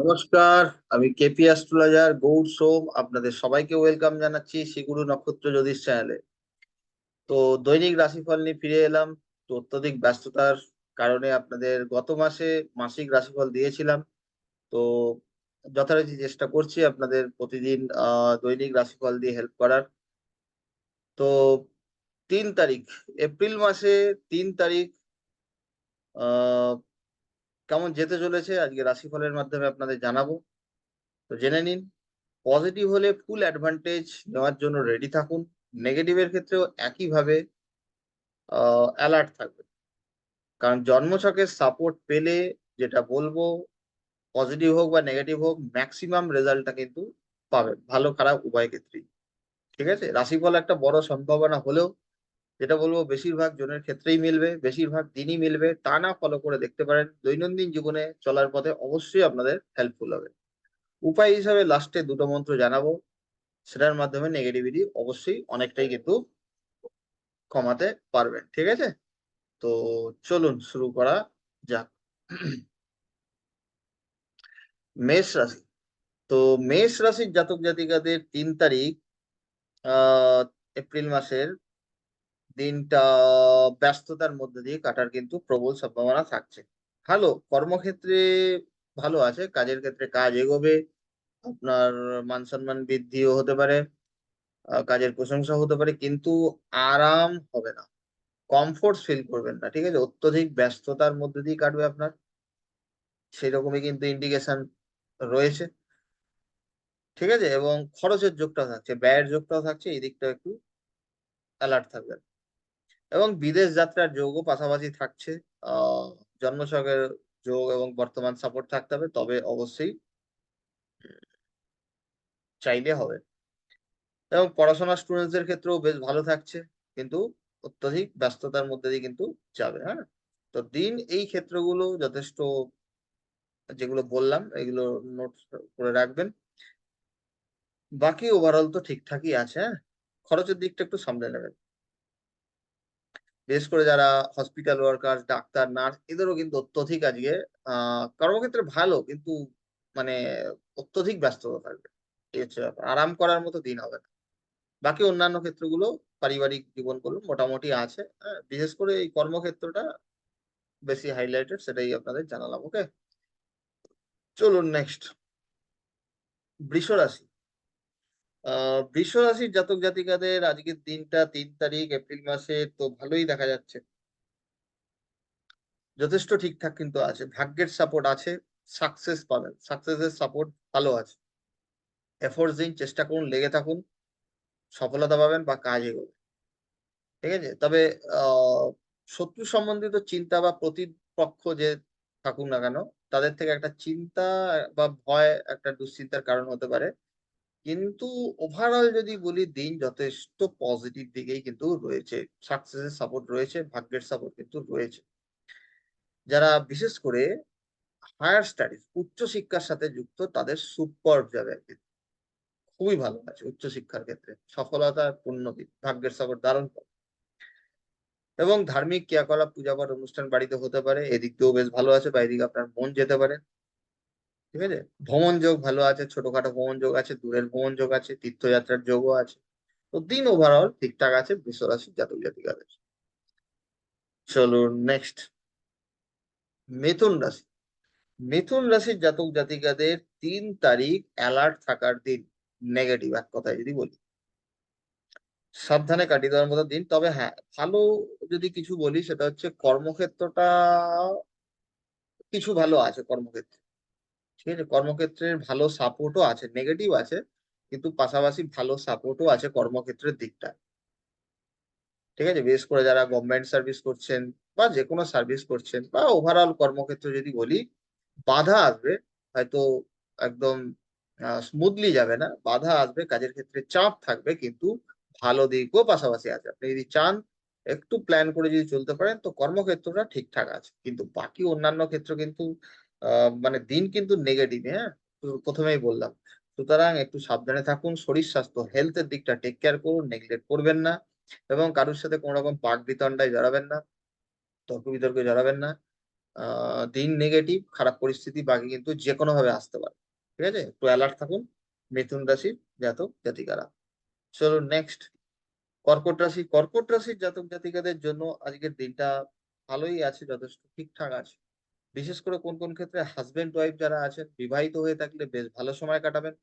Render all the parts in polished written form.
নমস্কার। আমি KP astrologer Gaur সোম আপনাদের সবাইকে ওয়েলকাম জানাচ্ছি শ্রীগুরু নক্ষত্র জ্যোতিষ চ্যানেলে। তো দৈনিক রাশিফল নিয়ে ফিরে এলাম। তো অত্যধিক ব্যস্ততার কারণে আপনাদের গত মাসে মাসিক রাশিফল দিয়েছিলাম। তো যথারীতি চেষ্টা করছি আপনাদের প্রতিদিন দৈনিক রাশিফল দিয়ে হেল্প করার। তো 3 তারিখ, এপ্রিল মাসে 3 তারিখ আহ কেমন যেতে চলেছে আজকে রাশিফলের মাধ্যমে আপনাদের জানাবো। তো জেনে নিন। পজিটিভ হলে ফুল অ্যাডভান্টেজ নেওয়ার জন্য রেডি থাকুন। নেগেটিভের ক্ষেত্রেও একইভাবে অ্যালার্ট থাকবে। কারণ জন্মছকের সাপোর্ট পেলে যেটা বলবো, পজিটিভ হোক বা নেগেটিভ হোক, ম্যাক্সিমাম রেজাল্টটা কিন্তু পাবেন, ভালো খারাপ উভয় ক্ষেত্রেই। ঠিক আছে, রাশিফল একটা বড় সম্ভাবনা হলেও যেটা বলবো বেশিরভাগ জনের ক্ষেত্রেই মিলবে, বেশিরভাগ দিনই মিলবে। তা না ফলো করে দেখতে পারেন, দৈনন্দিন জীবনে চলার পথে অবশ্যই আপনাদের হেল্পফুল হবে। উপায় হিসাবে লাস্টে দুটো মন্ত্র জানাবো, সেটার মাধ্যমে নেগেটিভিটি অবশ্যই অনেকটাই কিন্তু কমাতে পারবেন। ঠিক আছে, তো চলুন শুরু করা যাক। মেষ রাশি। তো মেষ রাশির জাতক জাতিকাদের 3 তারিখ আহ এপ্রিল মাসের দিনটা ব্যস্ততার মধ্যে দিয়ে কাটার কিন্তু প্রবল সম্ভাবনা থাকছে। ভালো কর্মক্ষেত্রে ভালো আছে, কাজের ক্ষেত্রে কাজ এগোবে, আপনার মান সম্মান বৃদ্ধিও হতে পারে, কাজের প্রশংসা হতে পারে, কিন্তু আরাম হবে না, কমফোর্ট ফিল করবেন না। ঠিক আছে, অত্যধিক ব্যস্ততার মধ্যে দিয়ে কাটবে আপনার, সেই রকমই কিন্তু ইন্ডিকেশন রয়েছে। ঠিক আছে, এবং খরচের যোগটাও থাকছে, ব্যয়ের যোগটাও থাকছে, এই দিকটা একটু অ্যালার্ট থাকবেন। এবং বিদেশ যাত্রার যোগও পাশাপাশি থাকছে। আহ জন্মছকের যোগ এবং বর্তমান সাপোর্ট থাকতে হবে, তবে অবশ্যই চাইলে হবে। এবং পড়াশোনার স্টুডেন্টদের ক্ষেত্রেও বেশ ভালো থাকছে, কিন্তু অত্যধিক ব্যস্ততার মধ্যে দিয়ে কিন্তু যাবে। হ্যাঁ, তো দিন এই ক্ষেত্রগুলো যথেষ্ট, যেগুলো বললাম এগুলো নোট করে রাখবেন। বাকি ওভারঅল তো ঠিকঠাকই আছে। হ্যাঁ, খরচের দিকটা একটু সামলে নেবেন। বিশেষ করে যারা হসপিটাল ওয়ার্কার, ডাক্তার, নার্স, এদেরও কিন্তু অত্যধিক আজকে কর্মক্ষেত্রে ভালো, কিন্তু মানে অত্যধিক ব্যস্ততা থাকবে। এই হচ্ছে ব্যাপার, আরাম করার মতো দিন হবে না। বাকি অন্যান্য ক্ষেত্রগুলো, পারিবারিক জীবন বলুন, মোটামুটি আছে। হ্যাঁ, বিশেষ করে এই কর্মক্ষেত্রটা বেশি হাইলাইটেড, সেটাই আপনাদের জানালাম। ওকে, চলুন নেক্সট। বৃষ রাশি। বৃষ রাশির জাতক জাতিকাদের আজকের দিনটা 3 তারিখ এপ্রিল মাসে তো ভালোই দেখা যাচ্ছে, যথেষ্ট ঠিকঠাক কিন্তু আছে, ভাগ্যের সাপোর্ট আছে, সাকসেস পাবেন, সাকসেসের সাপোর্ট ভালো আছে। এফোর্টস দিন, চেষ্টা করুন, লেগে থাকুন, সফলতা পাবেন বা কাজ এগোবে। ঠিক আছে, তবে আহ শত্রু সম্বন্ধিত চিন্তা বা প্রতিপক্ষ যে থাকুক না কেন, তাদের থেকে একটা চিন্তা বা ভয় একটা দুশ্চিন্তার কারণ হতে পারে। কিন্তু ওভারঅল যদি বলি, দিন যথেষ্ট পজিটিভ দিকেই কিন্তু রয়েছে, সাকসেসের সাপোর্ট রয়েছে, ভাগ্যের সাপোর্ট কিন্তু রয়েছে। যারা বিশেষ করে হায়ার স্টাডিজ, উচ্চ শিক্ষার সাথে যুক্ত, তাদের সুপার যাবে একদিন, খুবই ভালো আছে উচ্চশিক্ষার ক্ষেত্রে, সফলতার উন্নতি, ভাগ্যের সাপোর্ট দারুণ পাবে। এবং ধার্মিক ক্রিয়াকলাপ, পূজা পাঠ, অনুষ্ঠান বাড়িতে হতে পারে, এদিক দিয়েও বেশ ভালো আছে, বা এদিকে আপনার মন যেতে পারে। ঠিক আছে, ভ্রমণ যোগ ভালো আছে, ছোটখাটো ভ্রমণ যোগ আছে, দূরের ভ্রমণ যোগ আছে, তীর্থযাত্রার যোগও আছে। তো দিন ওভারঅল ঠিকঠাক আছে বৃষ রাশির জাতক জাতিকাদের। চলুন নেক্সট। মিথুন রাশি। মিথুন রাশির জাতক জাতিকাদের 3 তারিখ অ্যালার্ট থাকার দিন। নেগেটিভ এক কথায় যদি বলি, সাবধানে কাটিয়ে দেওয়ার মতো দিন। তবে হ্যাঁ, ভালো যদি কিছু বলি, সেটা হচ্ছে কর্মক্ষেত্রটা কিছু ভালো আছে কর্মক্ষেত্রে। ঠিক আছে, কর্মক্ষেত্রের ভালো সাপোর্টও আছে, নেগেটিভ আছে, কিন্তু পাশাপাশি ভালো সাপোর্টও আছে কর্মক্ষেত্রের দিকটা। ঠিক আছে, বিশেষ করে যারা গভর্নমেন্ট সার্ভিস করছেন বা যে কোনো সার্ভিস করছেন, বা ওভারঅল কর্মক্ষেত্রে যদি বলি, বাধা আসবে হয়তো, একদম স্মুথলি যাবে না, বাধা আসবে, কাজের ক্ষেত্রে চাপ থাকবে, কিন্তু ভালো দিকও পাশাপাশি আছে। আপনি যদি চান, একটু প্ল্যান করে যদি চলতে পারেন, তো কর্মক্ষেত্রটা ঠিকঠাক আছে, কিন্তু বাকি অন্যান্য ক্ষেত্র কিন্তু মানে দিন কিন্তু নেগেটিভ। হ্যাঁ, তো প্রথমেই বললাম। সুতরাং একটু সাবধানে থাকুন, শরীর স্বাস্থ্য হেলথের দিকটা টেক কেয়ার করুন, নেগলেক্ট করবেন না। এবং কারোর সাথে কোনো রকম বাক বিতন্ডায় জড়াবেন না, তর্ক বিতর্কে জড়াবেন না। দিন নেগেটিভ, খারাপ পরিস্থিতি বাকি কিন্তু যে কোনো ভাবে আসতে পারে। ঠিক আছে, একটু অ্যালার্ট থাকুন মিথুন রাশির জাতক জাতিকারা। চলো নেক্সট, কর্কট রাশি। কর্কট রাশির জাতক জাতিকাদের জন্য আজকের দিনটা ভালোই আছে, যথেষ্ট ঠিকঠাক আছে। বিশেষ করে কোন কোন ক্ষেত্রে হাজবেন্ড ওয়াইফ যারা আছেন, বিবাহিত হয়ে থাকলে বেশ ভালো সময় কাটাবেন।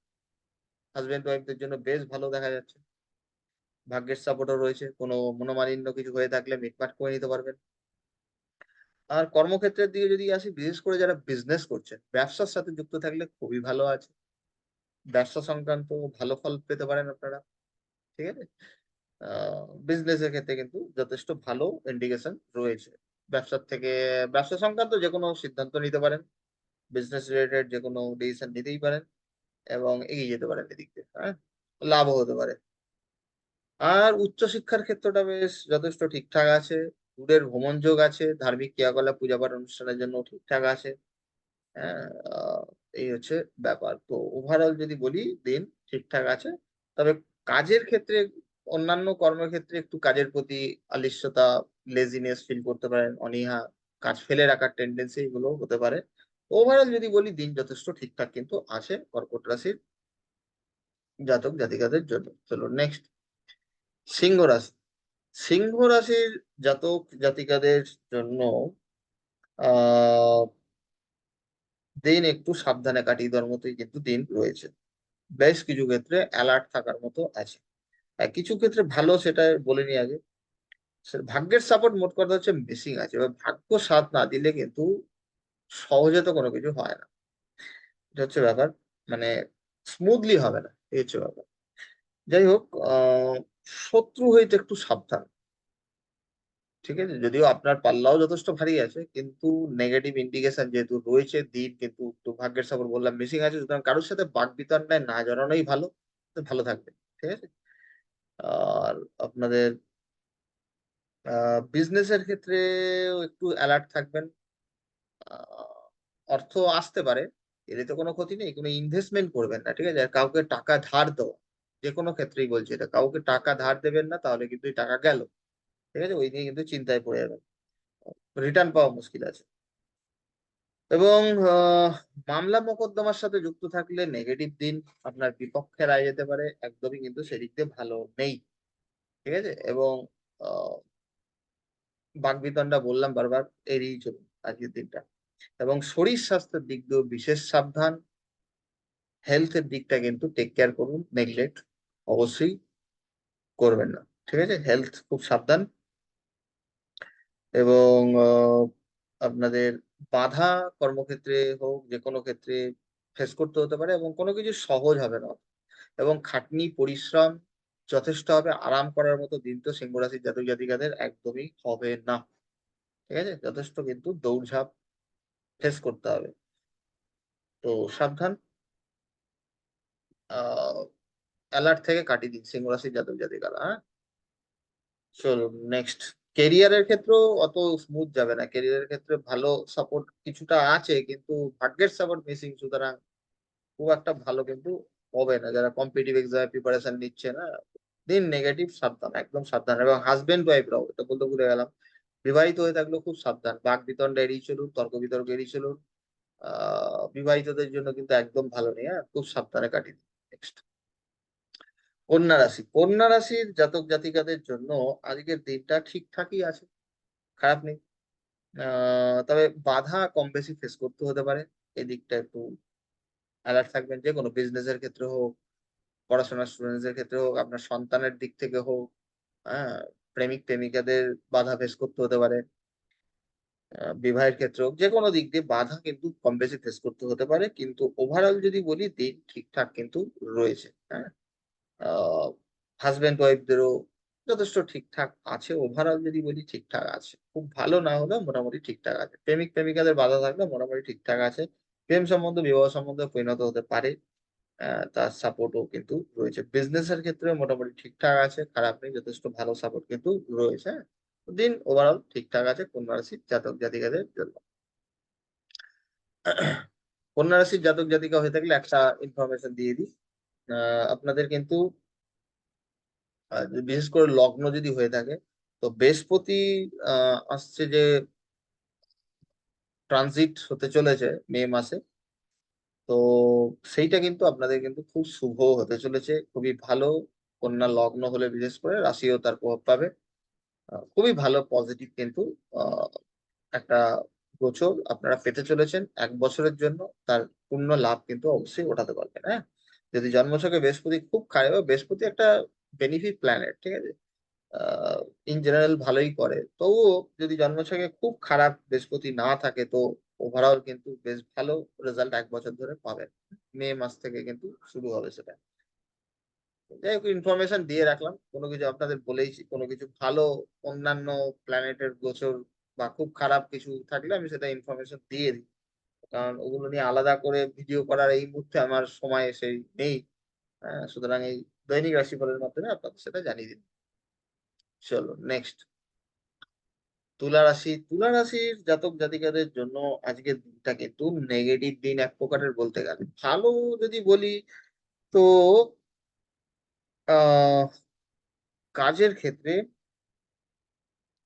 হাজবেন্ড ওয়াইফদের জন্য বেশ ভালো দেখা যাচ্ছে। ভাগ্যের সাপোর্টও রয়েছে, কোনো মনোমালিন্য কিছু হয়ে থাকলে মিটমাট করে নিতে পারবেন। আর কর্মক্ষেত্রের দিকে যদি আসি, বিশেষ করে যারা বিজনেস করছেন, ব্যবসার সাথে যুক্ত থাকলে খুবই ভালো আছে। ব্যবসা সংক্রান্ত ভালো ফল পেতে পারেন আপনারা। ঠিক আছে, বিজনেসের ক্ষেত্রে কিন্তু যথেষ্ট ভালো ইন্ডিকেশন রয়েছে। ব্যবসার থেকে, ব্যবসা সংক্রান্ত যে কোনো সিদ্ধান্ত নিতে পারেন, বিজনেস রিলেটেড যে কোনো ডিসিশন নিতেই পারেন এবং এগিয়ে যেতে পারেন এদিক দিয়ে, হ্যাঁ, লাভও হতে পারে। আর উচ্চশিক্ষার ক্ষেত্রটা বেশ যথেষ্ট ঠিকঠাক আছে। দূরের ভ্রমণ যোগ আছে, ধার্মিক ক্রিয়াকলাপ পূজা পাঠ অনুষ্ঠানের জন্য ঠিকঠাক আছে। হ্যাঁ, এই হচ্ছে ব্যাপার। তো ওভারঅল যদি বলি, দিন ঠিকঠাক আছে। তবে কাজের ক্ষেত্রে, অন্যান্য কর্মক্ষেত্রে একটু কাজের প্রতি আলিস্যতা, লেজিনেস ফিল করতে পারেন, অনীহা, কাজ ফেলে রাখার টেন্ডেন্সি, এগুলো হতে পারে। ওভারঅল যদি বলি, দিন যথেষ্ট ঠিকঠাক কিন্তু আছে কর্কট রাশির জাতক জাতিকাদের জন্য। চলো নেক্সট, সিংহ রাশি। সিংহ রাশির জাতক জাতিকাদের জন্য আহ দিন একটু সাবধানে কাটিয়ে দেওয়ার মতোই কিন্তু দিন রয়েছে। বেশ কিছু ক্ষেত্রে অ্যালার্ট থাকার মতো আছে। আর কিছু ক্ষেত্রে ভালো, সেটা বলিনি আগে। ভাগ্যের সাপোর্ট মোট কথা হচ্ছে মিসিং আছে, এবার ভাগ্য সাথ না দিলে কিন্তু সহজে তো কোনো কিছু হয় না। এটা হচ্ছে ব্যাপার, মানে স্মুথলি হবে না, এই হচ্ছে ব্যাপার। যাই হোক, শত্রু হইতে একটু সাবধান। ঠিক আছে, যদিও আপনার পাল্লাও যথেষ্ট ভারী আছে, কিন্তু নেগেটিভ ইন্ডিকেশন যেহেতু রয়েছে, দিন কিন্তু একটু ভাগ্যের সাপোর্ট বললাম মিসিং আছে, সুতরাং কারোর সাথে বাকবিতণ্ডায় না জড়ানোই ভালো। তো ভালো থাকবে। ঠিক আছে। আর আপনাদের বিজনেসের ক্ষেত্রেও একটু অ্যালার্ট থাকবেন। আহ, অর্থ আসতে পারে, এর তো কোনো ক্ষতি নেই, কোনো ইনভেস্টমেন্ট করবেন না। ঠিক আছে, আর কাউকে টাকা ধার দেওয়া, যে কোনো ক্ষেত্রেই বলছি এটা, কাউকে টাকা ধার দেবেন না, তাহলে কিন্তু এই টাকা গেল। ঠিক আছে, ওই নিয়ে কিন্তু চিন্তায় পড়ে যাবেন, রিটার্ন পাওয়া মুশকিল আছে। এবং মামলা মোকদ্দমার সাথে যুক্ত থাকলে নেগেটিভ দিন, আপনার বিপক্ষে রায় যেতে পারে, একদমই কিন্তু সেদিক দিয়ে ভালো নেই। ঠিক আছে, এবং আহ বাকবিতণ্ডা বললাম বারবার, এড়িয়ে চলুন আজকের দিনটা। এবং শরীর স্বাস্থ্যের দিক দিয়েও বিশেষ সাবধান। হেলথের দিকটা কিন্তু টেক কেয়ার করুন, নেগলেক্ট অবশ্যই করবেন না। ঠিক আছে, হেলথ খুব সাবধান। এবং আপনাদের বাধা কর্মক্ষেত্রে হোক, যে কোনো ক্ষেত্রে ফেস করতে হতে পারে, এবং কোনো কিছু সহজ হবে না। এবং খাটনি পরিশ্রম যথেষ্ট হবে, আরাম করার মতো দিন তো সিংহ রাশির জাতক জাতিকাদের একদমই হবে না। ঠিক আছে, যথেষ্ট কিন্তু দৌড়ঝাঁপ ফেস করতে হবে। তো সাবধান, আহ অ্যালার্ট থেকে কাটিয়ে দিন সিংহ রাশির জাতক জাতিকারা, হ্যাঁ। চলুন নেক্সট, কেরিয়ারের ক্ষেত্রেও অত স্মুথ যাবে না। কেরিয়ারের ক্ষেত্রে ভালো সাপোর্ট কিছুটা আছে, কিন্তু ভাগ্যের সাপোর্ট মিসিং, সুতরাং খুব একটা ভালো কিন্তু হবে না। যারা কম্পিটিটিভ এক্সামে প্রিপারেশন নিচ্ছে না, দিন নেগেটিভ, সাবধান, একদম সাবধান। এবং হাজবেন্ড ওয়াইফরাও, এটা বলতে ভুলে গেলাম, বিবাহিত হয়ে থাকলেও খুব সাবধান, বাক বিতণ্ডা এড়িয়ে চলুন, তর্ক বিতর্ক এড়িয়ে চলুন। বিবাহিতদের জন্য কিন্তু একদম ভালো নেই, হ্যাঁ, খুব সাবধানে কাটিয়ে দিন। নেক্সট, কন্যা রাশি। কন্যা রাশির জাতক জাতিকাদের জন্য আজকের দিনটা ঠিকঠাকই আছে, খারাপ নেই। তবে বাধা কম বেশি ফেস করতে হতে পারে, এদিকটা একটু অ্যালার্ট থাকবেন। যে কোনো বিজনেসের ক্ষেত্রে হোক, পড়াশোনার স্টুডেন্টসদের ক্ষেত্রে হোক, আপনার সন্তানের দিক থেকে হোক, হ্যাঁ, প্রেমিক প্রেমিকাদের বাধা ফেস করতে হতে পারে। বিবাহের ক্ষেত্রে হোক, যে কোনো দিক দিয়ে বাধা কিন্তু কম বেশি ফেস করতে হতে পারে, কিন্তু ওভারঅল যদি বলি, দিন ঠিকঠাক কিন্তু রয়েছে, হ্যাঁ। হাজবেন্ড ওয়াইফদেরও যথেষ্ট ঠিকঠাক আছে। ওভারঅল যদি বলি, ঠিকঠাক আছে, খুব ভালো না হলেও মোটামুটি ঠিকঠাক আছে। প্রেমিক প্রেমিকাদের বাধা থাকলে মোটামুটি ঠিকঠাক আছে। প্রেম সম্বন্ধ, বিবাহ সম্বন্ধে পরিণত হতে পারে, তার সাপোর্টও কিন্তু রয়েছে। বিজনেসের ক্ষেত্রে মোটামুটি ঠিকঠাক আছে, খারাপ নেই, যথেষ্ট ভালো সাপোর্ট কিন্তু রয়েছে, হ্যাঁ। দিন ওভারঅল ঠিকঠাক আছে কন্যা রাশির জাতক জাতিকাদের জন্য। কন্যা রাশির জাতক জাতিকা হয়ে থাকলে একটা ইনফরমেশন দিয়ে দিই। আপনাদের কিন্তু বিশেষ করে লগ্ন যদি হয়ে থাকে, তো বৃহস্পতি আসছে যে ট্রানজিট হতে চলেছে মে মাসে। তো সেইটা কিন্তু আপনাদের কিন্তু খুব শুভ হতে চলেছে, খুবই ভালো। কন্যা লগ্ন হলে বিশেষ করে রাশিও তার প্রভাব পাবে। খুবই ভালো পজিটিভ কিন্তু আহ, একটা গোচর আপনারা পেতে চলেছেন 1 বছরের জন্য। তার পূর্ণ লাভ কিন্তু অবশ্যই ওঠাতে পারবেন। হ্যাঁ, যদি জন্মছকে বৃহস্পতি খুব খারাপ, বৃহস্পতি একটা বেনিফিট প্ল্যানেট, ঠিক আছে, ইন জেনারেল ভালোই করে, তবুও যদি জন্মছকে খুব খারাপ বৃহস্পতি না থাকে তো ওভারঅল কিন্তু বেশ ভালো রেজাল্ট 1 বছর ধরে পাবেন। মে মাস থেকে কিন্তু শুরু হবে সেটা। যাই হোক, ইনফরমেশন দিয়ে রাখলাম, কোনো কিছু আপনাদের বলেইছি, কোনো কিছু ভালো অন্যান্য প্ল্যানেটের গোচর বা খুব খারাপ কিছু থাকলে আমি সেটা ইনফরমেশন দিয়ে দিই, কারণ ওগুলো নিয়ে আলাদা করে ভিডিও করার এই মুহূর্তে আমার সময় এসে নেই। সুতরাং এই দৈনিক রাশিফলের মাধ্যমে আপনাদের সেটা জানিয়ে দিন। চলো নেক্সট, তুলা রাশি। তুলা রাশির জাতক জাতিকাদের জন্য আজকের দিনটা কিন্তু নেগেটিভ দিন এক প্রকারের বলতে গেলে। ভালো যদি বলি তো আহ কাজের ক্ষেত্রে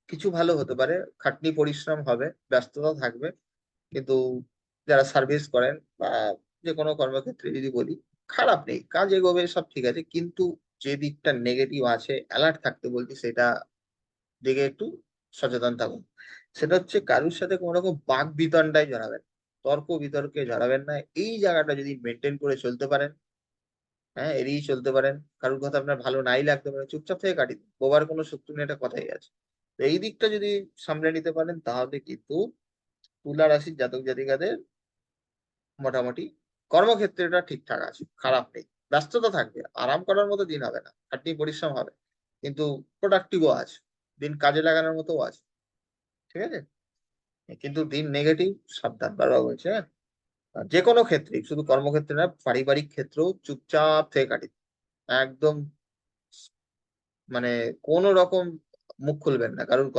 কিছু ভালো হতে পারে, খাটনি পরিশ্রম হবে, ব্যস্ততা থাকবে, কিন্তু যারা সার্ভিস করেন বা যে কোনো কর্মক্ষেত্রে যদি বলি, খারাপ নেই, কাজ এগোবে, সব ঠিক আছে, কিন্তু যে দিকটা নেগেটিভ আছে অ্যালার্ট থাকতে বলছি, সেটা দিকে একটু সচেতন থাকুন। সেটা হচ্ছে কারোর সাথে কোনো রকম বাক বিতণ্ডায় জড়াবেন, তর্ক বিতর্কে জড়াবেন না। এই জায়গাটা যদি মেনটেন করে চলতে পারেন, হ্যাঁ, এড়িয়ে চলতে পারেন, কারোর কথা আপনার ভালো নাই লাগতে পারে, চুপচাপ থেকে কাটিয়ে দিন, বোবার কোনো শত্রু নেই, একটা কথাই আছে। তো এই দিকটা যদি সামলে নিতে পারেন তাহলে কিন্তু তুলা রাশির জাতক জাতিকাদের মোটামুটি কর্মক্ষেত্রে এটা ঠিকঠাক আছে, খারাপ নেই। ব্যস্ততা থাকবে, আরাম করার মতো দিন হবে না, খাটনি পরিশ্রম হবে, কিন্তু প্রোডাক্টিভও আছে, দিন কাজে লাগানোর মতো আছে, ঠিক আছে। কিন্তু দিন নেগেটিভ, সাবধান, বারবার বলছে, হ্যাঁ। আর যে কোনো ক্ষেত্রে, শুধু কর্মক্ষেত্রে না, পারিবারিক ক্ষেত্রেও চুপচাপ থেকে কাটি, একদম মানে কোনো রকম মুখ খুলবেন না, কারোর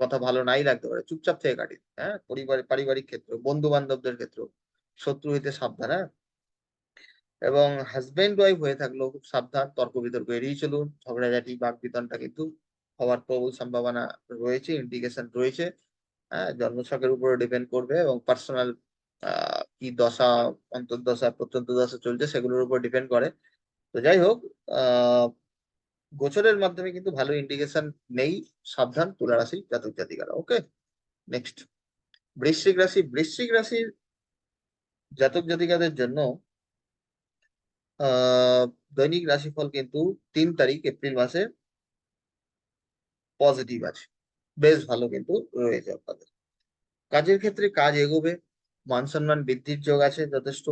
কথা ভালো নাই লাগতে পারে, চুপচাপ থেকে কাটি। হ্যাঁ, পারিবারিক ক্ষেত্র, বন্ধু বান্ধবদের ক্ষেত্র, শত্রু হইতে সাবধান। হ্যাঁ, এবং হাজবেন্ড ওয়াইফ হয়ে থাকলেও খুব সাবধান, তর্ক বিতর্ক এড়িয়ে চলুন, ঝগড়াঝাটি বাক বিতণ্ডা কিন্তু হওয়ার প্রবল সম্ভাবনা রয়েছে, ইন্ডিকেশন রয়েছে। হ্যাঁ, জন্মছকের উপরে ডিপেন্ড করবে এবং পার্সোনাল কি দশা, অন্তর্দশা প্রত্যন্ত দশা চলছে সেগুলোর উপর ডিপেন্ড করে। তো যাই হোক, আহ গোচরের মাধ্যমে কিন্তু ভালো ইন্ডিকেশন নেই, সাবধান তুলা রাশি জাতক জাতিকারা। ওকে, নেক্সট, বৃশ্চিক রাশি। বৃশ্চিক রাশির জাতক জাতিকাদের জন্য আহ দৈনিক রাশিফল কিন্তু 3 তারিখ এপ্রিল মাসে পজিটিভ আছে, বেশ ভালো কিন্তু রয়েছে আপনাদের। কাজের ক্ষেত্রে কাজ এগোবে, মান সম্মান বৃদ্ধির যোগ আছে যথেষ্ট।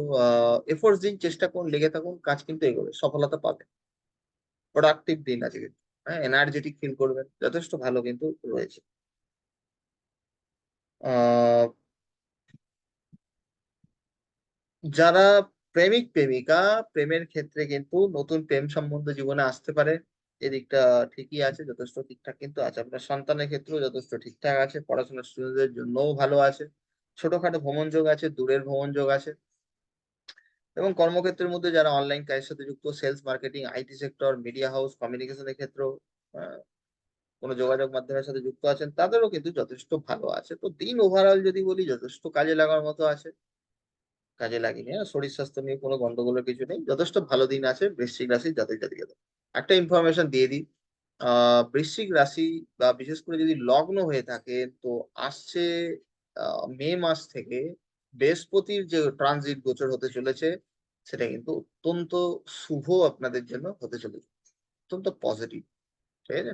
এফোর্টস দিন, চেষ্টা করুন, লেগে থাকুন, কাজ কিন্তু এগোবে, সফলতা পাবে। প্রোডাক্টিভ দিন আছে কিন্তু, হ্যাঁ, এনার্জেটিক ফিল করবেন, যথেষ্ট ভালো কিন্তু রয়েছে। আহ যারা প্রেমিক প্রেমিকা, প্রেমের ক্ষেত্রে কিন্তু নতুন প্রেম সম্বন্ধ জীবনে আসতে পারে, এদিকটা ঠিকই আছে, যথেষ্ট ঠিকঠাক কিন্তু আছে। আপনার সন্তানের ক্ষেত্রেও যথেষ্ট ঠিকঠাক আছে, পড়াশোনার স্টুডেন্টদের জন্যও ভালো আছে, ছোটখাটো ভ্রমণ যোগ আছে, দূরের ভ্রমণ যোগ আছে। এবং কর্মক্ষেত্রের মধ্যে যারা অনলাইন কাজের সাথে যুক্ত, sales, marketing, IT sector, media house, কমিউনিকেশনের ক্ষেত্রেও আহ, কোনো যোগাযোগ মাধ্যমের সাথে যুক্ত আছেন, তাদেরও কিন্তু যথেষ্ট ভালো আছে। তো দিন ওভারঅল যদি বলি, যথেষ্ট কাজে লাগার মতো আছে, কাজে লাগিনি। হ্যাঁ, শরীর স্বাস্থ্য নিয়ে কোনো গন্ডগোলের কিছু নেই, যথেষ্ট ভালো দিন আছে বৃশ্চিক রাশির জাতক জাতিকাদের। একটা ইনফরমেশন দিয়ে দিই, বৃশ্চিক রাশি বা বিশেষ করে যদি লগ্ন হয়ে থাকে, তো আসছে মে মাস থেকে বৃহস্পতির যে ট্রানজিট গোচর হতে চলেছে, সেটা কিন্তু অত্যন্ত শুভ আপনাদের জন্য হতে চলেছে, অত্যন্ত পজিটিভ, ঠিক আছে।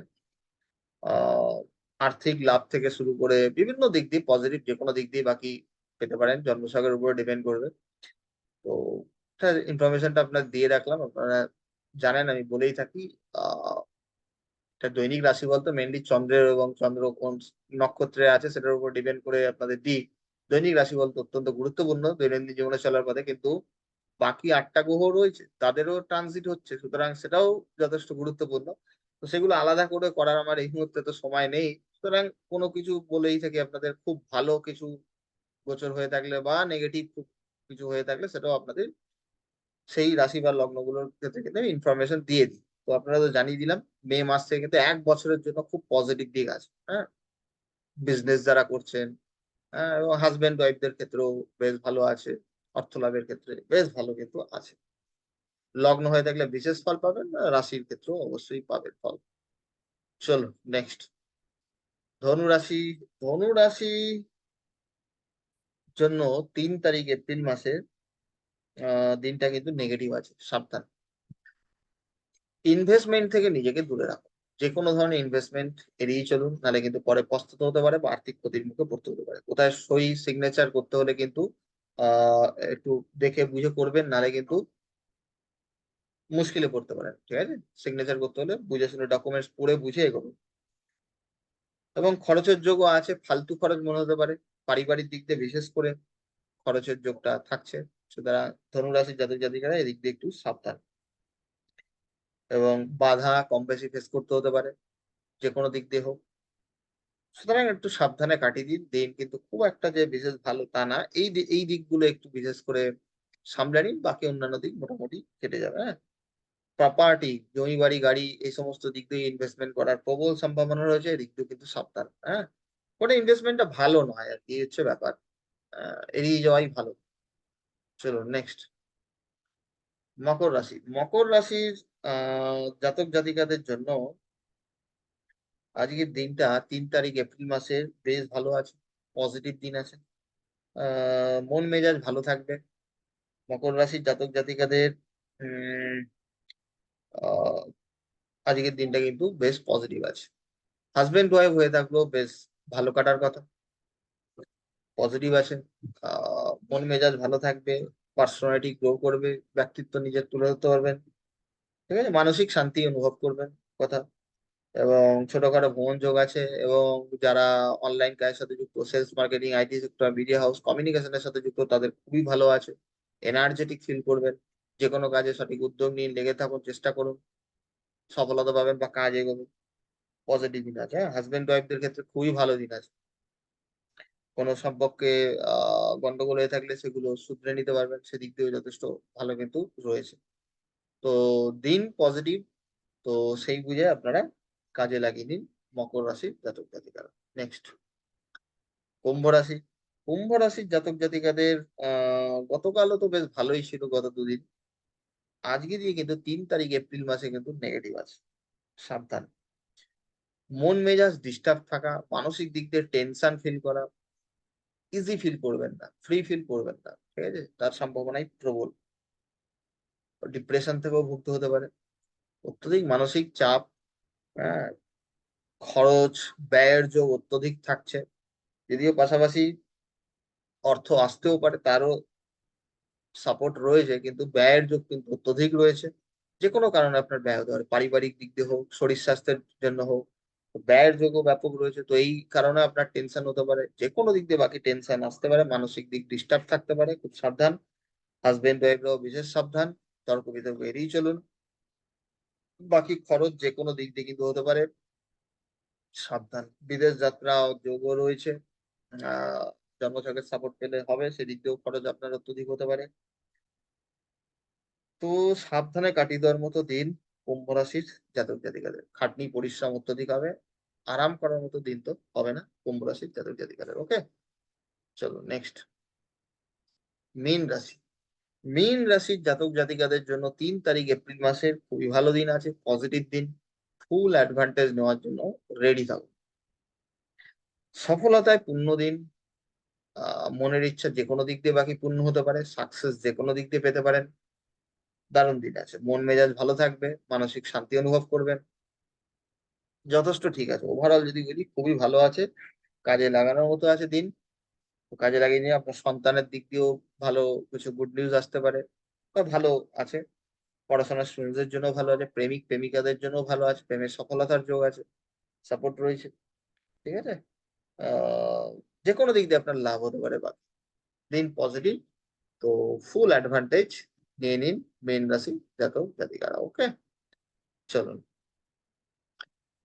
আহ আর্থিক লাভ থেকে শুরু করে বিভিন্ন দিক দিয়ে পজিটিভ, যে কোনো দিক দিয়ে বাকি পেতে পারেন, জন্মছকের উপরে ডিপেন্ড করবে। তো ইনফরমেশনটা আপনার দিয়ে রাখলাম, আপনারা জানেন আমি বলেই থাকি। আহ এটা দৈনিক রাশি বলতে মেনলি চন্দ্রের এবং চন্দ্র কোন নক্ষত্রে আছে সেটার উপর ডিপেন্ড করে আপনাদের দিই। দৈনিক রাশি বলতে অত্যন্ত গুরুত্বপূর্ণ দৈনন্দিন জীবনে চলার পথে, কিন্তু বাকি 8টা গ্রহ রয়েছে, তাদেরও ট্রানজিট হচ্ছে, সুতরাং সেটাও যথেষ্ট গুরুত্বপূর্ণ। তো সেগুলো আলাদা করে করার আমার এই মুহূর্তে তো সময় নেই। সুতরাং কোনো কিছু বলেই থাকি আপনাদের, খুব ভালো কিছু গোচর হয়ে থাকলে বা নেগেটিভ কিছু হয়ে থাকলে সেটাও আপনাদের সেই রাশি বা লগ্নগুলোর ক্ষেত্রে কিন্তু আমি ইনফরমেশন দিয়ে দিই। তো আপনারা তো জানিয়ে দিলাম, মে মাস থেকে কিন্তু 1 বছরের জন্য খুব পজিটিভ দিক আছে। হ্যাঁ, বিজনেস যারা করছেন, এবং হাজবেন্ড ওয়াইফদের ক্ষেত্রেও বেশ ভালো আছে, অর্থ লাভের ক্ষেত্রে বেশ ভালো কিন্তু আছে। লগ্ন হয়ে থাকলে বিশেষ ফল পাবেন, রাশির ক্ষেত্রেও অবশ্যই পাবেন ফল। চলো নেক্সট, ধনু রাশি। ধনু রাশি জন্য 3 তারিখ এপ্রিল মাসের দিনটা কিন্তু নেগেটিভ আছে, সাবধান। ইনভেস্টমেন্ট থেকে নিজেকে দূরে রাখো, যে কোনো ধরনের ইনভেস্টমেন্ট এড়িয়ে চলুন, নাহলে কিন্তু পরে পস্তাতে হতে পারে বা আর্থিক ক্ষতির মুখে পড়তে হতে পারে। কোথায় সই সিগনেচার করতে হলে কিন্তু একটু দেখে বুঝে করবেন, নাহলে কিন্তু মুশকিলে পড়তে পারেন। ঠিক আছে, সিগনেচার করতে হলে বুঝে শুনে ডকুমেন্টস পড়ে বুঝে এগোবেন। এবং খরচের যোগও আছে, ফালতু খরচ মনে হতে পারে, পারিবারিক দিক দিয়ে বিশেষ করে খরচের যোগটা থাকছে। সুতরাং ধনুরাশির জাতক জাতিকারা এদিক দিয়ে একটু সাবধান। এবং বাধা কম বেশি ফেস করতে হতে পারে, যে কোনো দিক দিয়ে হোক। সুতরাং একটু সাবধানে কাটিয়ে দিন। দিন কিন্তু খুব একটা যে বিশেষ ভালো তা না, এই দিকগুলো একটু বিশেষ করে সামলে নিন, বাকি অন্যান্য দিক মোটামুটি কেটে যাবে। হ্যাঁ, প্রপার্টি, জমি বাড়ি গাড়ি এই সমস্ত দিক দিয়ে ইনভেস্টমেন্ট করার প্রবল সম্ভাবনা রয়েছে, এদিক দিয়ে কিন্তু সাবধান। হ্যাঁ, ওটা ইনভেস্টমেন্টটা ভালো নয় আর কি, এই হচ্ছে ব্যাপার। এড়িয়ে যাওয়াই ভালো। চলো নেক্সট, মকর রাশি। মকর রাশির জাতক জাতিকাদের জন্য আজকের দিনটা 3 তারিখ এপ্রিল মাসের বেশ ভালো আছে, পজিটিভ দিন আছে। মন মেজাজ ভালো থাকবে। মকর রাশির জাতক জাতিকাদের উম আহ, আজকের দিনটা কিন্তু বেশ পজিটিভ আছে। হাজবেন্ড ওয়াইফ হয়ে থাকলেও বেশ ভালো কাটার কথা, পজিটিভ আছে। মন মেজাজ ভালো থাকবে, পার্সোনালিটি গ্রো করবে, ব্যক্তিত্ব নিজের তুলে ধরতে পারবেন। ঠিক আছে, মানসিক শান্তি অনুভব করবেন কথা। এবং ছোটখাটো ভ্রমণ যোগ আছে। এবং যারা অনলাইন কাজের সাথে যুক্ত, sales marketing, IT sector, media house, কমিউনিকেশনের সাথে যুক্ত, তাদের খুবই ভালো আছে। এনার্জেটিক ফিল করবেন। যে কোনো কাজে সঠিক উদ্যোগ নিয়ে লেগে থাকুন, চেষ্টা করুন, সফলতা পাবেন বা কাজ এগোবে। পজিটিভ দিন আছে। হ্যাঁ, হাজবেন্ড ওয়াইফদের ক্ষেত্রে খুবই ভালো দিন আছে। কোনো সম্পর্কে গন্ডগোল হয়ে থাকলে সেগুলো শুধরে নিতে পারবেন, সেদিক দিয়েও যথেষ্ট ভালো কিন্তু রয়েছে। তো দিন পজিটিভ, তো সেই বুঝে আপনারা কাজে লাগিয়ে নিন, মকর রাশির জাতক জাতিকারা। নেক্সট, কুম্ভ রাশি। কুম্ভ রাশির জাতক জাতিকাদের গতকালও তো বেশ ভালোই ছিল, গত দুদিন। আজকে দিয়ে কিন্তু 3 তারিখ এপ্রিল মাসে কিন্তু নেগেটিভ আছে, সাবধান। মন মেজাজ ডিস্টার্ব থাকা, মানসিক দিক দিয়ে টেনশন ফিল করা, ইজি ফিল করবেন না, ফ্রি ফিল করবেন না। ঠিক আছে, তার সম্ভাবনাই প্রবল। ডিপ্রেশন থেকেও ভুগতে হতে পারে। অত্যধিক মানসিক চাপ, হ্যাঁ, খরচ ব্যয়ের যোগ অত্যধিক থাকছে। যদিও পাশাপাশি অর্থ আসতেও পারে, তারও সাপোর্ট রয়েছে, কিন্তু ব্যয়ের যোগ কিন্তু অত্যধিক রয়েছে। যে কোনো কারণে আপনার ব্যয় হতে পারে, পারিবারিক দিক দিয়ে হোক, শরীর স্বাস্থ্যের জন্য হোক, ব্যয়ের যোগও ব্যাপক রয়েছে। তো এই কারণে আপনার টেনশন হতে পারে, যে কোনো দিক দিয়ে বাকি টেনশন আসতে পারে, মানসিক দিক ডিস্টার্ব থাকতে পারে, খুব সাবধান। হাজবেন্ড ওয়াইফরাও বিশেষ সাবধান, তর্ক বিতর্ক এড়িয়ে চলুন। বাকি খরচ যে কোনো দিক দিয়ে কিন্তু হতে পারে, সাবধান। বিদেশ যাত্রা যোগও রয়েছে। আহ জন্মছকের সাপোর্ট পেলে হবে, সেদিক দিয়েও খরচ আপনার অত্যধিক হতে পারে। তো সাবধানে কাটিয়ে দেওয়ার মতো দিন কুম্ভ রাশির জাতক জাতিকাদের। খাটনি পরিশ্রম অত্যধিক হবে, আরাম করার মতো দিন তো হবে না কুম্ভ রাশির জাতক জাতিকাদের। ওকে, চলো নেক্সট, মীন রাশি। মীন রাশির জাতক জাতিকাদের জন্য 3 তারিখ এপ্রিল মাসের খুবই ভালো দিন আছে, পজিটিভ দিন। ফুল অ্যাডভান্টেজ নেওয়ার জন্য রেডি থাকুন। সফলতায় পূর্ণ দিন। মনের ইচ্ছা যে কোনো দিক দিয়ে বাকি পূর্ণ হতে পারে, সাকসেস যে কোনো দিক দিয়ে পেতে পারেন। দারুণ দিন আছে, মন মেজাজ ভালো থাকবে, মানসিক শান্তি অনুভব করবেন। যথেষ্ট ঠিক আছে, ওভারঅল যদি বলি খুবই ভালো আছে। কাজে লাগানোর মতো আছে দিন। তো কাজে লাগিয়ে নিয়ে আপনার সন্তানের দিক দিয়েও ভালো কিছু গুড নিউজ আসতে পারে, বা ভালো আছে। পড়াশোনার স্টুডেন্টদের জন্য ভালো আছে, প্রেমিক প্রেমিকাদের জন্য ভালো আছে, প্রেমের সফলতার যোগ আছে, সাপোর্ট রয়েছে। ঠিক আছে, আহ যে কোনো দিক দিয়ে আপনার লাভ হতে পারে, বা দিন পজিটিভ। তো ফুল অ্যাডভান্টেজ নিয়ে নিন মীন রাশি জাতক জাতিকারা। ওকে, চলুন।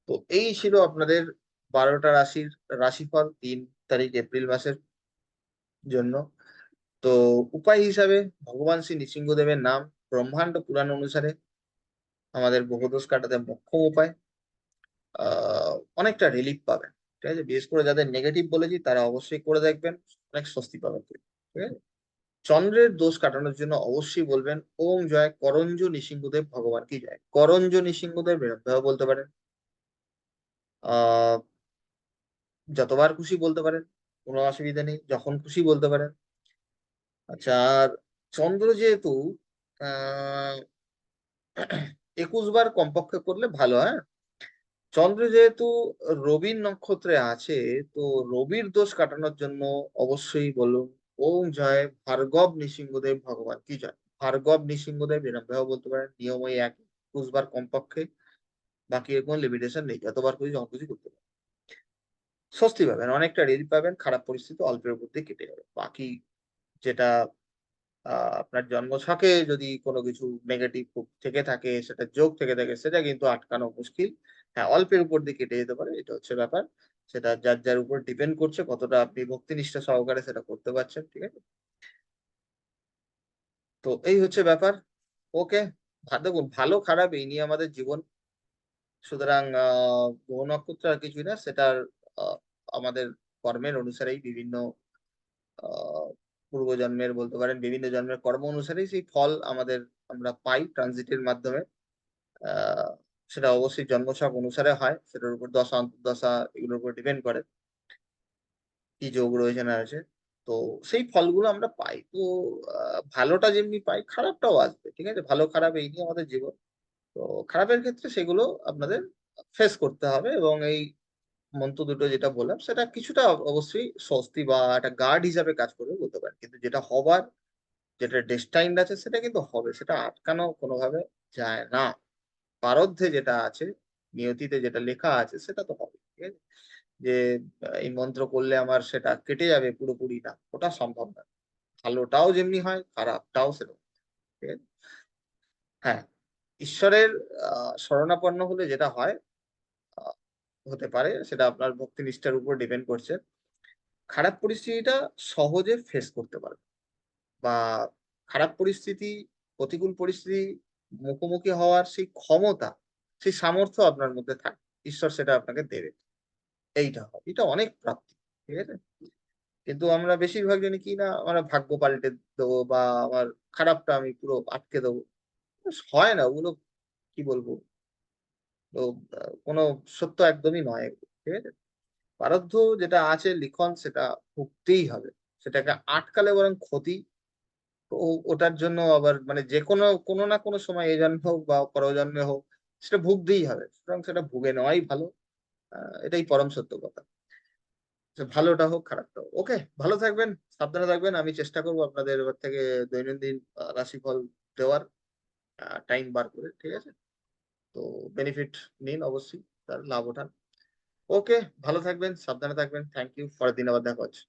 তো এই ছিল আপনাদের 12টা রাশির রাশিফল 3 তারিখ এপ্রিল মাসের জন্য। তো উপায় হিসাবে ভগবান শ্রী নৃসিংহদেবের নাম, ব্রহ্মাণ্ড পুরাণ অনুসারে আমাদের গ্রহদোষ কাটাতে মোক্ষম উপায়। অনেকটা রিলিফ পাবেন। ঠিক আছে, বিশেষ করে যাদের নেগেটিভ বলেছি তারা অবশ্যই করে দেখবেন, অনেক স্বস্তি পাবেন। ঠিক আছে, চন্দ্রের দোষ কাটানোর জন্য অবশ্যই বলবেন ওম জয় করঞ্জ নৃসিংহদেব ভগবান কি জয়। করঞ্জ নৃসিংহদেব এরকম বলতে পারেন, আহ যতবার খুশি বলতে পারেন, কোনো অসুবিধা নেই, যখন খুশি বলতে পারেন। আচ্ছা, আর চন্দ্র যেহেতু আহ 21 বার কমপক্ষে করলে ভালো। হ্যাঁ, চন্দ্র যেহেতু রবির নক্ষত্রে আছে, তো রবির দোষ কাটানোর জন্য অবশ্যই বলুন ওম জয় ভার্গব নৃসিংহদেব ভগবান কি জয়। ভার্গব নৃসিংহদেব এরকম ভাবে বলতে পারেন, নিয়ম ওই এক, 21 বার কমপক্ষে, বাকি এর কোনো লিমিটেশন নেই, যতবার খুশি যখন খুশি করতে পারেন। স্বস্তি পাবেন, অনেকটা রিলিফ পাবেন, খারাপ পরিস্থিতি অল্পের মধ্যে কেটে যাবে। বাকি যেটা আপনার জন্মছকে যদি কোনো কিছু নেগেটিভ থেকে থাকে, সেটা যোগ থেকে থাকে, সেটা কিন্তু আটকানো মুশকিল। হ্যাঁ, অল্পের উপর দিয়ে কেটে যেতে পারে, এটা হচ্ছে ব্যাপার। সেটা যার যার উপর ডিপেন্ড করছে কতটা আপনি ভক্তিনিষ্ঠা সহকারে সেটা করতে পারছেন। ঠিক আছে, তো এই হচ্ছে ব্যাপার। ওকে, দেখুন ভালো খারাপ এই নিয়ে আমাদের জীবন। সুতরাং গ্রহ নক্ষত্র আর কিছুই না, সেটার আহ, আমাদের কর্মের অনুসারেই বিভিন্ন পূর্বজন্মের বলতে পারেন, বিভিন্ন জন্মের কর্ম অনুসারেই সেই ফল আমাদের আমরা পাই ট্রানজিটের মাধ্যমে। আহ সেটা অবশ্যই জন্মছক অনুসারে হয়, সেটার উপর দশা অন্তর্দশা এগুলোর উপর ডিপেন্ড করে কি যোগ রয়েছে না রয়েছে। তো সেই ফলগুলো আমরা পাই। তো ভালোটা যেমনি পাই, খারাপটাও আসবে। ঠিক আছে, ভালো খারাপ এই নিয়ে আমাদের জীবন। তো খারাপের ক্ষেত্রে সেগুলো আপনাদের ফেস করতে হবে, এবং এই মন্ত্র দুটো যেটা বললাম সেটা কিছুটা অবশ্যই স্বস্তি বা একটা গার্ড হিসাবে কাজ করবে বলতে পারেন। কিন্তু যেটা হবার, যেটা ডেস্টাইন্ড আছে সেটা কিন্তু হবে, সেটা আটকানো কোনোভাবে যায় না। প্রারব্ধে যেটা আছে, নিয়তিতে যেটা লেখা আছে সেটা তো হবে। ঠিক আছে, যে এই মন্ত্র করলে আমার সেটা কেটে যাবে পুরোপুরি, না, ওটা সম্ভব না। ভালোটাও যেমনি হয়, খারাপটাও সেরকম। ঠিক আছে, হ্যাঁ, ঈশ্বরের শরণাপন্ন হলে যেটা হয়, আহ, হতে পারে, সেটা আপনার ভক্তি নিষ্ঠার উপর ডিপেন্ড করছে। খারাপ পরিস্থিতিটা সহজে ফেস করতে পারবে, বা খারাপ পরিস্থিতি, প্রতিকূল পরিস্থিতি মুখোমুখি হওয়ার সেই ক্ষমতা, সেই সামর্থ্য আপনার মধ্যে থাকে, ঈশ্বর সেটা আপনাকে দেবে। এইটা হয়, এটা অনেক প্রাপ্তি। ঠিক আছে, কিন্তু আমরা বেশিরভাগ জানি কি না, আমরা ভাগ্য পাল্টে দেবো, বা আমার খারাপটা আমি পুরো আটকে দেবো। হয় না ওগুলো, কি বলবো, তো কোনো সত্য একদমই নয় এগুলো। ঠিক আছে, প্রারব্ধ যেটা আছে লিখন, সেটা ভুগতেই হবে। সেটাকে আটকালে বরং ক্ষতি। তো ওটার জন্য আবার মানে যে কোনো কোনো না কোনো সময়, এই জন্মে হোক বা পরজন্মে হোক, সেটা ভুগতেই হবে। সুতরাং সেটা ভুগে নেওয়াই ভালো। এটাই পরম সত্য কথা। যে ভালোটা হোক খারাপটা হোক। ওকে, ভালো থাকবেন, সাবধানে থাকবেন। আমি চেষ্টা করবো আপনাদের এবার থেকে দৈনন্দিন রাশিফল দেওয়ার, টাইম বার করে। ঠিক আছে, তো বেনিফিট নিন অবশ্যই, তার লাভ ওঠান। ওকে, ভালো থাকবেন, সাবধানে থাকবেন। থ্যাংক ইউ, পরের দিন আবার দেখা হচ্ছে।